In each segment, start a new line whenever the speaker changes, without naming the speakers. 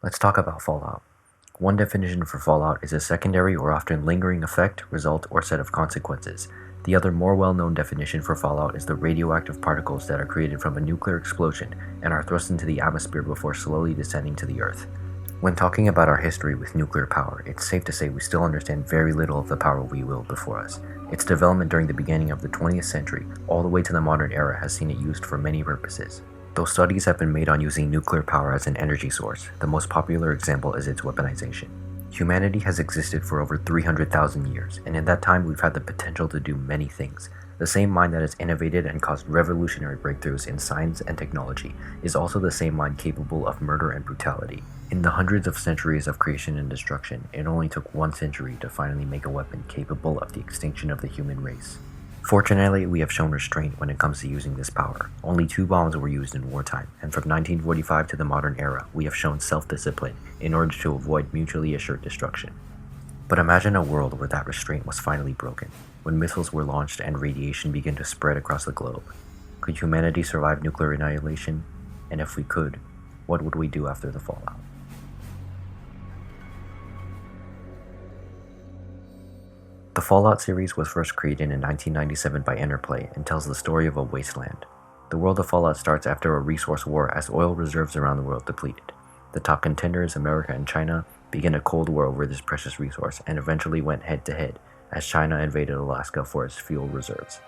Let's talk about fallout. One definition for fallout is a secondary or often lingering effect, result, or set of consequences. The other more well-known definition for fallout is the radioactive particles that are created from a nuclear explosion and are thrust into the atmosphere before slowly descending to the Earth. When talking about our history with nuclear power, it's safe to say we still understand very little of the power we wield before us. Its development during the beginning of the 20th century, all the way to the modern era, has seen it used for many purposes. Though studies have been made on using nuclear power as an energy source, the most popular example is its weaponization. Humanity has existed for over 300,000 years, and in that time we've had the potential to do many things. The same mind that has innovated and caused revolutionary breakthroughs in science and technology is also the same mind capable of murder and brutality. In the hundreds of centuries of creation and destruction, it only took 1 century to finally make a weapon capable of the extinction of the human race. Fortunately, we have shown restraint when it comes to using this power. Only 2 bombs were used in wartime, and from 1945 to the modern era, we have shown self-discipline in order to avoid mutually assured destruction. But imagine a world where that restraint was finally broken, when missiles were launched and radiation began to spread across the globe. Could humanity survive nuclear annihilation? And if we could, what would we do after the fallout? The Fallout series was first created in 1997 by Interplay and tells the story of a wasteland. The world of Fallout starts after a resource war as oil reserves around the world depleted. The top contenders, America and China, began a cold war over this precious resource and eventually went head-to-head as China invaded Alaska for its fuel reserves.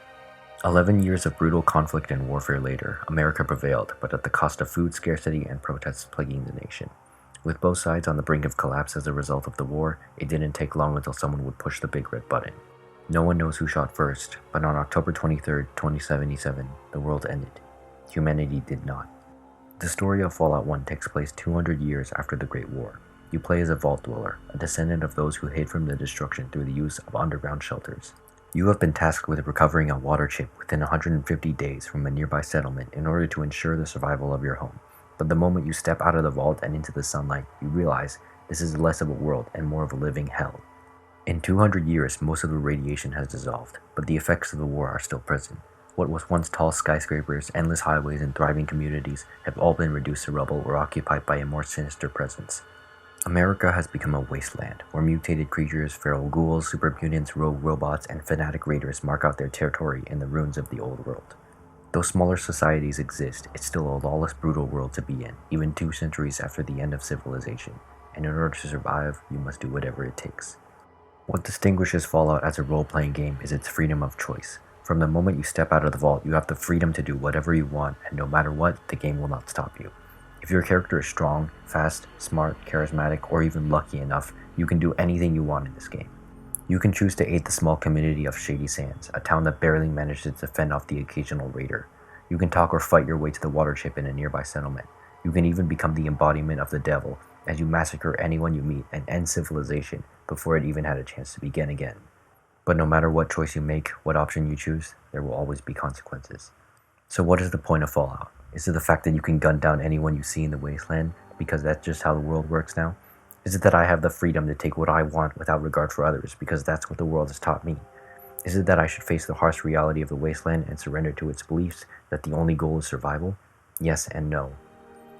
11 years of brutal conflict and warfare later, America prevailed, but at the cost of food scarcity and protests plaguing the nation. With both sides on the brink of collapse as a result of the war, it didn't take long until someone would push the big red button. No one knows who shot first, but on October 23, 2077, the world ended. Humanity did not. The story of Fallout 1 takes place 200 years after the Great War. You play as a vault dweller, a descendant of those who hid from the destruction through the use of underground shelters. You have been tasked with recovering a water chip within 150 days from a nearby settlement in order to ensure the survival of your home. But the moment you step out of the vault and into the sunlight, you realize this is less of a world and more of a living hell. In 200 years, most of the radiation has dissolved, but the effects of the war are still present. What was once tall skyscrapers, endless highways, and thriving communities have all been reduced to rubble or occupied by a more sinister presence. America has become a wasteland, where mutated creatures, feral ghouls, super mutants, rogue robots, and fanatic raiders mark out their territory in the ruins of the old world. Though smaller societies exist, it's still a lawless, brutal world to be in, even 2 centuries after the end of civilization, and in order to survive, you must do whatever it takes. What distinguishes Fallout as a role-playing game is its freedom of choice. From the moment you step out of the vault, you have the freedom to do whatever you want, and no matter what, the game will not stop you. If your character is strong, fast, smart, charismatic, or even lucky enough, you can do anything you want in this game. You can choose to aid the small community of Shady Sands, a town that barely manages to fend off the occasional raider. You can talk or fight your way to the water chip in a nearby settlement. You can even become the embodiment of the devil, as you massacre anyone you meet and end civilization before it even had a chance to begin again. But no matter what choice you make, what option you choose, there will always be consequences. So what is the point of Fallout? Is it the fact that you can gun down anyone you see in the wasteland, because that's just how the world works now? Is it that I have the freedom to take what I want without regard for others because that's what the world has taught me? Is it that I should face the harsh reality of the wasteland and surrender to its beliefs that the only goal is survival? Yes and no.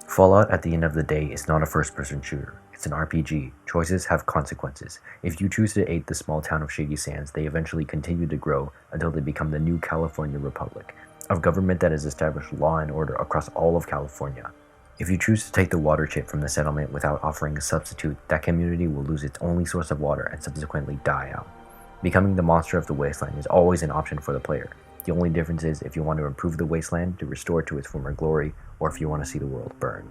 Fallout at the end of the day is not a first-person shooter. It's an RPG. Choices have consequences. If you choose to aid the small town of Shady Sands, they eventually continue to grow until they become the new California Republic, a government that has established law and order across all of California. If you choose to take the water chip from the settlement without offering a substitute, that community will lose its only source of water and subsequently die out. Becoming the monster of the wasteland is always an option for the player. The only difference is if you want to improve the wasteland to restore it to its former glory, or if you want to see the world burn.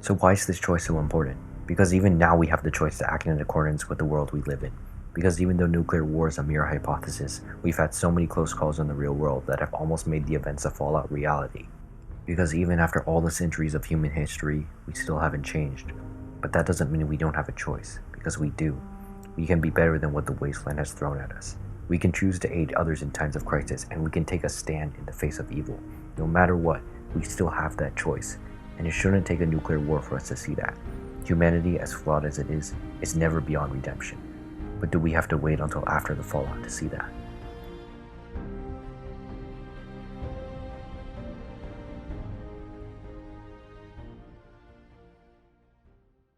So why is this choice so important? Because even now we have the choice to act in accordance with the world we live in. Because even though nuclear war is a mere hypothesis, we've had so many close calls in the real world that have almost made the events of Fallout reality. Because even after all the centuries of human history, we still haven't changed. But that doesn't mean we don't have a choice, because we do. We can be better than what the wasteland has thrown at us. We can choose to aid others in times of crisis, and we can take a stand in the face of evil. No matter what, we still have that choice, and it shouldn't take a nuclear war for us to see that. Humanity, as flawed as it is never beyond redemption. But do we have to wait until after the fallout to see that?